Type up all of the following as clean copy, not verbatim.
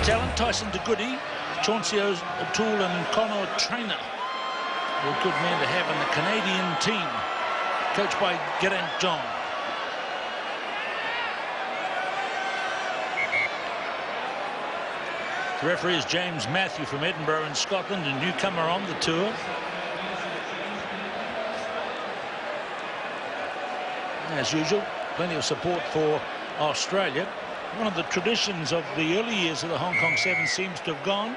talent. Tyson de Goody, Chauncey O'Toole and Connor Traynor. All good men to have in the Canadian team, coached by Geraint John. The referee is James Matthew from Edinburgh in Scotland, a newcomer on the tour. As usual, plenty of support for Australia. One of the traditions of the early years of the Hong Kong Sevens seems to have gone.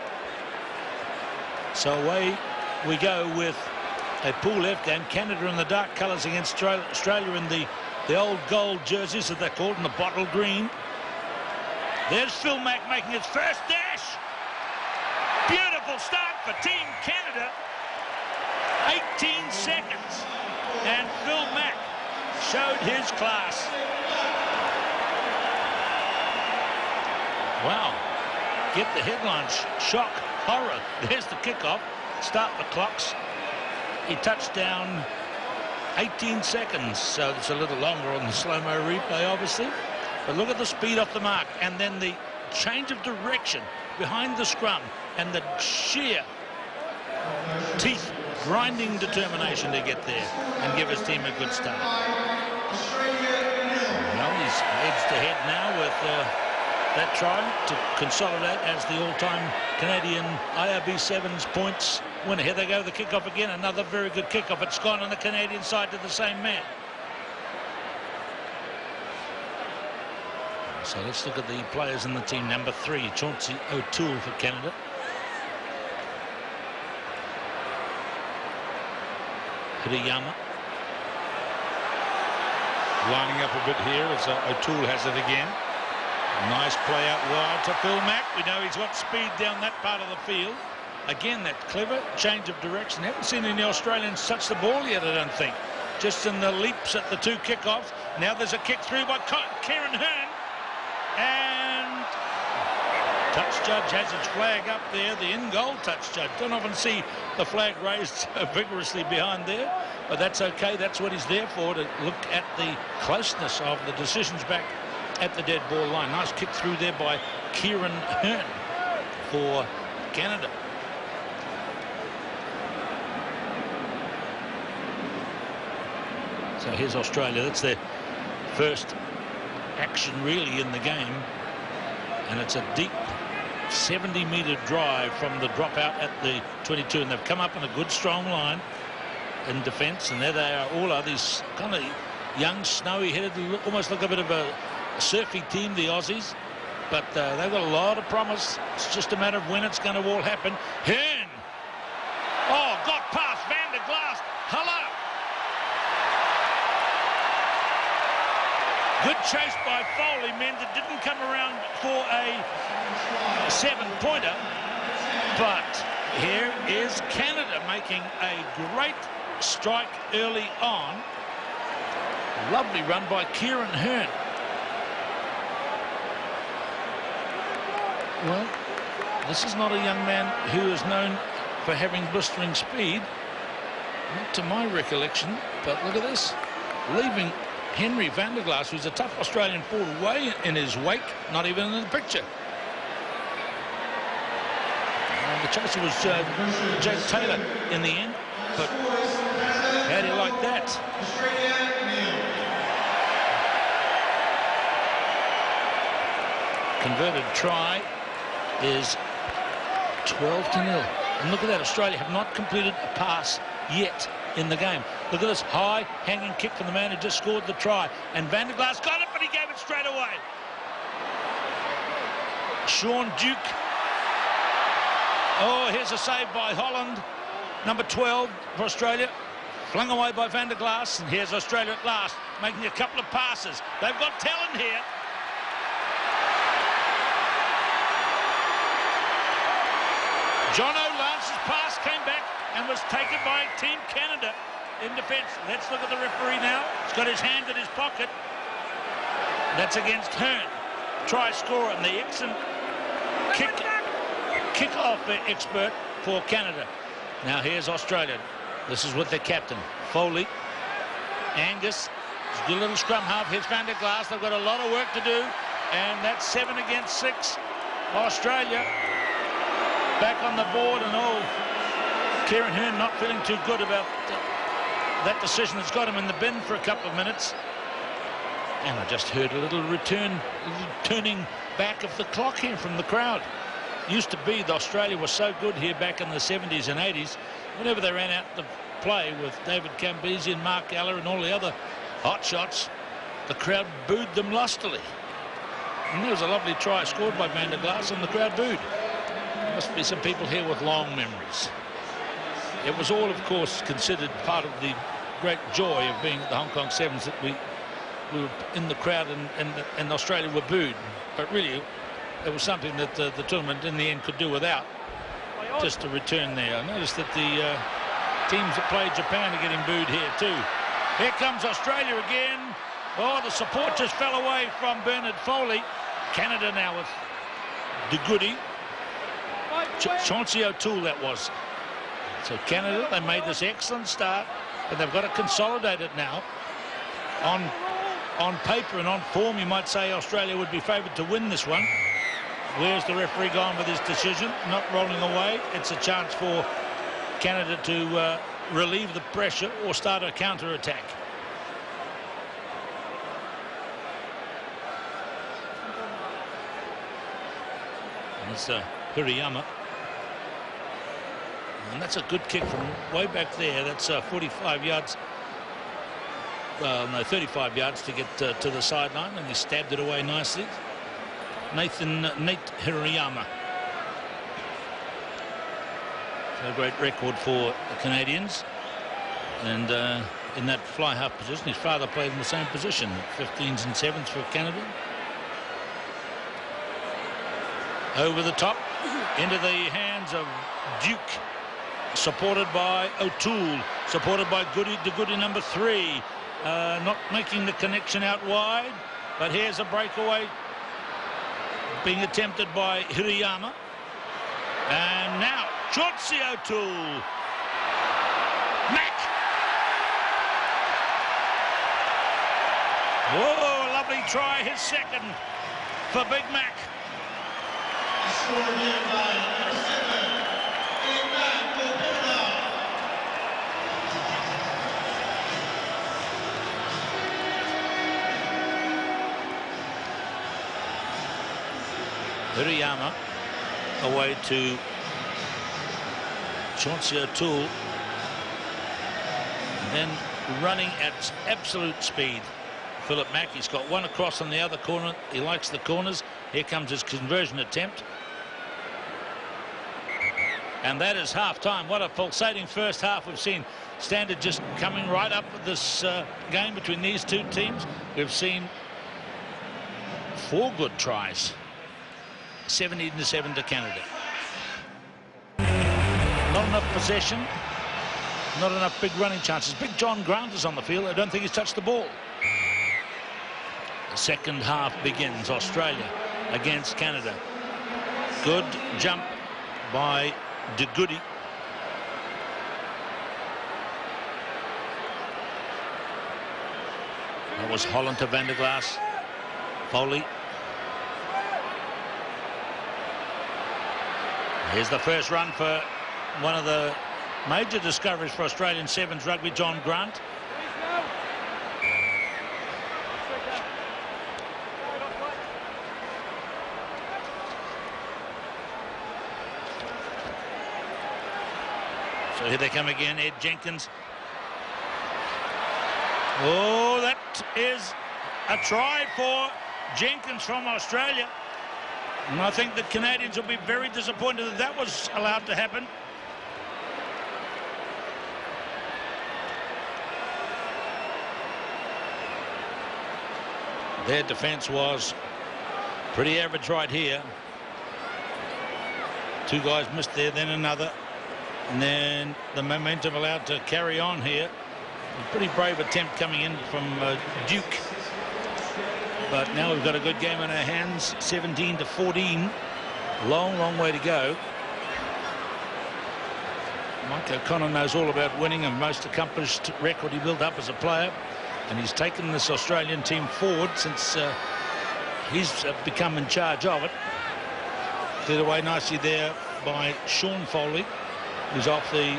So away we go with a pool F game. Canada in the dark colours against Australia in the old gold jerseys, as they're called, in the bottle green. There's Phil Mack making his first dash. Beautiful start for Team Canada. 18 seconds. And Phil Mack showed his class. Wow. Get the headlines. Shock. Horror. There's the kickoff. Start the clocks. He touched down 18 seconds. So it's a little longer on the slow-mo replay, obviously. But look at the speed off the mark. And then the change of direction behind the scrum. And the sheer teeth grinding determination to get there and give his team a good start. Well, he's edged ahead now with that try to consolidate as the all-time Canadian IRB Sevens points winner. Here they go, the kickoff again. Another very good kickoff. It's gone on the Canadian side to the same man. So let's look at the players in the team. Number 3, Chauncey O'Toole for Canada. Hirayama. Lining up a bit here as O'Toole has it again. Nice play out wide to Phil Mack. We know he's got speed down that part of the field. Again, that clever change of direction. Haven't seen any Australians touch the ball yet, I don't think. Just in the leaps at the 2 kickoffs. Now there's a kick through by Kieran Hearn. And touch judge has his flag up there, the in-goal touch judge. Don't often see the flag raised vigorously behind there, but that's okay. That's what he's there for, to look at the closeness of the decisions back at the dead ball line. Nice kick through there by Kieran Hearn for Canada. So here's Australia. That's their first action really in the game, and it's a deep 70-metre drive from the dropout at the 22, and they've come up in a good strong line in defence, and there they are. All are these kind of young, snowy-headed, almost like a bit of a surfy team, the Aussies, but they've got a lot of promise. It's just a matter of when it's going to all happen. Hearn, oh, got past Van der Glaas. Hello. Good chase by Foley meant it didn't come around for a 7-pointer. But here is Canada making a great strike early on. Lovely run by Kieran Hearn. Well, this is not a young man who is known for having blistering speed. Not to my recollection, but look at this. Leaving Henry van der Glaas, who's a tough Australian forward, way in his wake, not even in the picture. The chaser was Jake Taylor in the end, but how do you like that? Converted try is 12-0. And look at that, Australia have not completed a pass yet in the game. Look at this high hanging kick from the man who just scored the try, and Van der Glaas got it, but he gave it straight away. Sean Duke. Oh, here's a save by Holland, number 12 for Australia, flung away by Van der Glaas, and here's Australia at last making a couple of passes. They've got talent here. John O'Lance's pass came back and was taken by Team Canada in defence. Let's look at the referee now. He's got his hand in his pocket. That's against Hearn. Try scorer, and the excellent kick-off expert for Canada. Now here's Australia. This is with their captain, Foley. Angus. Good little scrum half. Here's Van der Glaas. They've got a lot of work to do, and that's 7 against 6. Australia back on the board, and Kieran Hearn not feeling too good about that decision that's got him in the bin for a couple of minutes. And I just heard a little turning back of the clock here from the crowd. Used to be that Australia was so good here back in the 70s and 80s. Whenever they ran out to play with David Cambisi and Mark Aller and all the other hot shots, the crowd booed them lustily. And there was a lovely try scored by Van der Glaas, and the crowd booed. There must be some people here with long memories. It was all, of course, considered part of the great joy of being at the Hong Kong Sevens that we were in the crowd and Australia were booed. But really, it was something that the tournament in the end could do without. Just to return there. I noticed that the teams that played Japan are getting booed here too. Here comes Australia again. Oh, the support just fell away from Bernard Foley. Canada now with De Goody. Chauncey O'Toole that was. So Canada, they made this excellent start, but they've got to consolidate it now. On paper and on form, you might say Australia would be favoured to win this one. Where's the referee gone with his decision? Not rolling away. It's a chance for Canada to relieve the pressure or start a counter-attack. It's Hirayama. And that's a good kick from way back there. That's 45 yards. Well, no, 35 yards to get to the sideline, and he stabbed it away nicely. Nate Hirayama. So a great record for the Canadians. And in that fly half position, his father played in the same position, 15s and 7s for Canada. Over the top, into the hands of Duke, supported by O'Toole, supported by De Goody number 3. Not making the connection out wide, but here's a breakaway being attempted by Hirayama. And now Chauncey O'Toole. Mac. Whoa, a lovely try, his second for Big Mac. Hirayama away to Chauncey O'Toole, and then running at absolute speed. Philip Mack, he's got one across on the other corner. He likes the corners. Here comes his conversion attempt. And that is half-time. What a pulsating first half we've seen. Standard just coming right up with this game between these two teams. We've seen 4 good tries. 17-7 to Canada. Not enough possession. Not enough big running chances. Big John Grant is on the field. I don't think he's touched the ball. The second half begins. Australia against Canada. Good jump by De Goody. That was Holland to Van der Glaas. Foley. Here's the first run for one of the major discoveries for Australian Sevens rugby, John Grant. So here they come again, Ed Jenkins. Oh, that is a try for Jenkins from Australia. And I think the Canadians will be very disappointed that that was allowed to happen. Their defence was pretty average right here. 2 guys missed there, then another. And then the momentum allowed to carry on here. A pretty brave attempt coming in from Duke. But now we've got a good game in our hands, 17-14. Long way to go. Mike O'Connor knows all about winning, a most accomplished record he built up as a player. And he's taken this Australian team forward since he's become in charge of it. Cleared away nicely there by Sean Foley, who's off the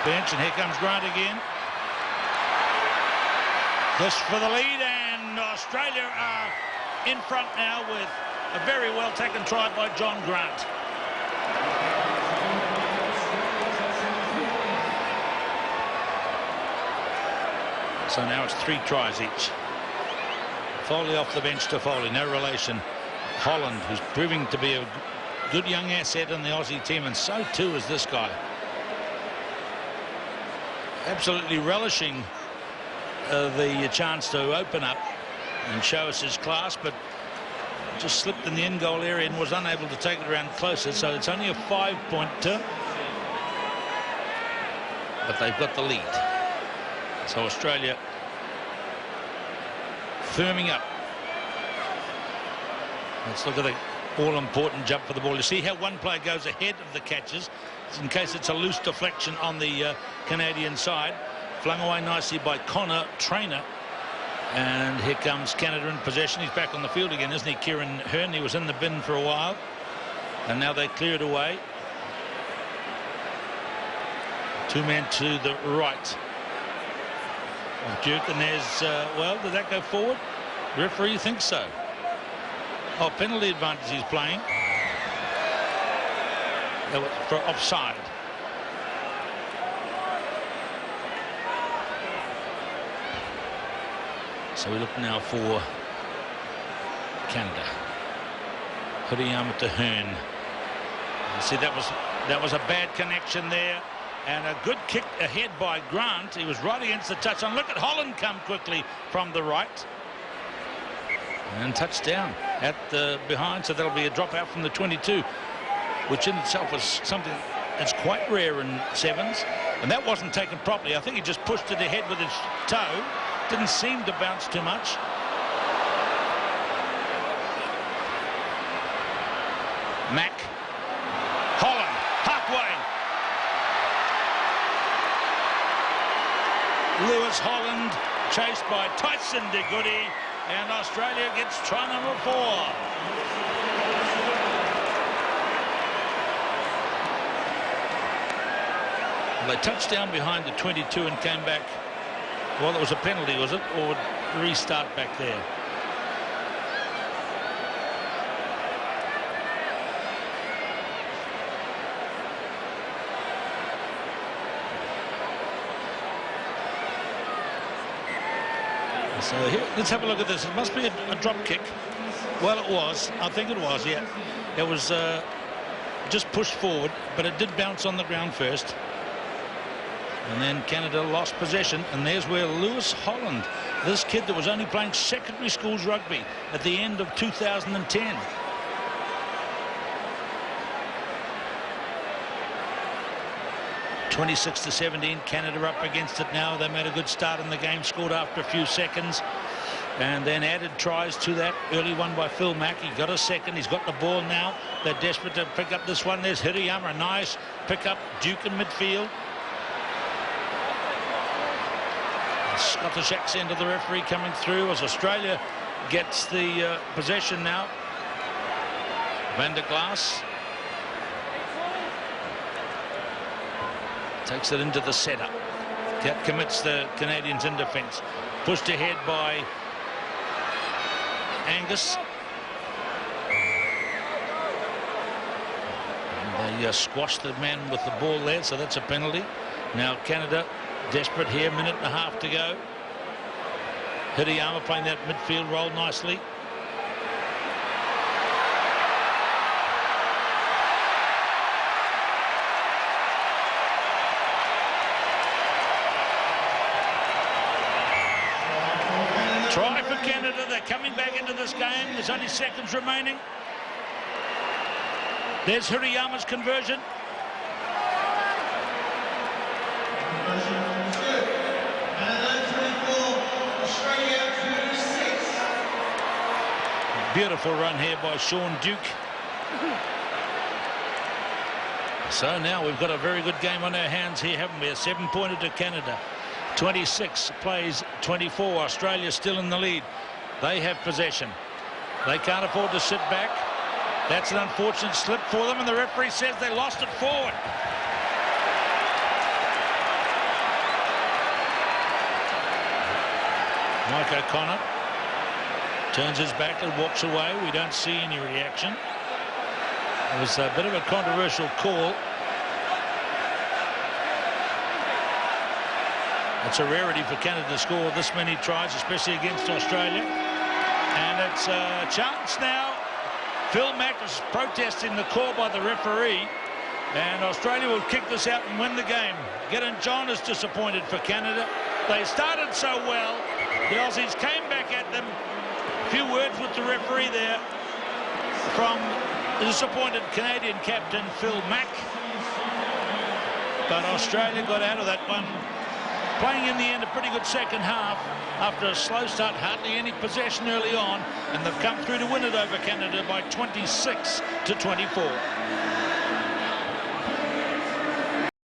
bench, and here comes Grant again. This for the lead, and Australia are in front now with a very well taken try by John Grant. So now it's 3 tries each. Foley off the bench to Foley, no relation. Holland, who's proving to be a good young asset in the Aussie team, and so too is this guy. Absolutely relishing the chance to open up and show us his class, but just slipped in the end goal area and was unable to take it around closer. So it's only a 5-pointer, but they've got the lead. So Australia firming up. Let's look at the all-important jump for the ball. You see how one player goes ahead of the catches in case it's a loose deflection on the Canadian side. Flung away nicely by Connor Trainer. And here comes Canada in possession. He's back on the field again, isn't he, Kieran Hearn? He was in the bin for a while, and now they clear it away. 2 men to the right of Duke, and there's, well, did that go forward? The referee thinks so. Oh, penalty advantage he's playing. That was for offside. So we look now for Canada. Huriyama to Hearn. You see, that was a bad connection there, and a good kick ahead by Grant. He was right against the touchline. Look at Holland come quickly from the right. And touchdown at the behind, so that'll be a drop out from the 22, which in itself was something that's quite rare in sevens. And that wasn't taken properly. I think he just pushed it ahead with his toe. Didn't seem to bounce too much. Mack. Holland. Halfway. Lewis Holland chased by Tyson de Goody. And Australia gets try number 4. They touched down behind the 22 and came back. Well, it was a penalty, was it? Or restart back there? So here, let's have a look at this. It must be a drop kick. Well, it was. I think it was, yeah. It was just pushed forward, but it did bounce on the ground first. And then Canada lost possession, and there's where Lewis Holland, this kid that was only playing secondary schools rugby at the end of 2010. (26-17), Canada up against it now. They made a good start in the game, scored after a few seconds, and then added tries to that. Early one by Phil Mack. He got a second. He's got the ball now. They're desperate to pick up this one. There's Hirayama, a nice pick up. Duke in midfield. Scottish accent of the referee coming through as Australia gets the possession now. Van der Glaas takes it into the setup. That commits the Canadians in defence. Pushed ahead by Angus. And they squashed the man with the ball there, so that's a penalty. Now Canada desperate here, minute and a half to go. Hirayama playing that midfield role nicely. Try for Canada. They're coming back into this game. There's only seconds remaining. There's Hirayama's conversion. Beautiful run here by Sean Duke. So now we've got a very good game on our hands here, haven't we? A 7-pointer to Canada. 26 plays 24. Australia still in the lead. They have possession. They can't afford to sit back. That's an unfortunate slip for them, and the referee says they lost it forward. Mike O'Connor turns his back and walks away. We don't see any reaction. It was a bit of a controversial call. It's a rarity for Canada to score this many tries, especially against Australia. And it's a chance now. Phil Mack is protesting the call by the referee, and Australia will kick this out and win the game. Getting John is disappointed for Canada. They started so well. The Aussies came back at them. A few words with the referee there from the disappointed Canadian captain Phil Mack. But Australia got out of that one, playing in the end a pretty good second half after a slow start, hardly any possession early on, and they've come through to win it over Canada by 26 to 24.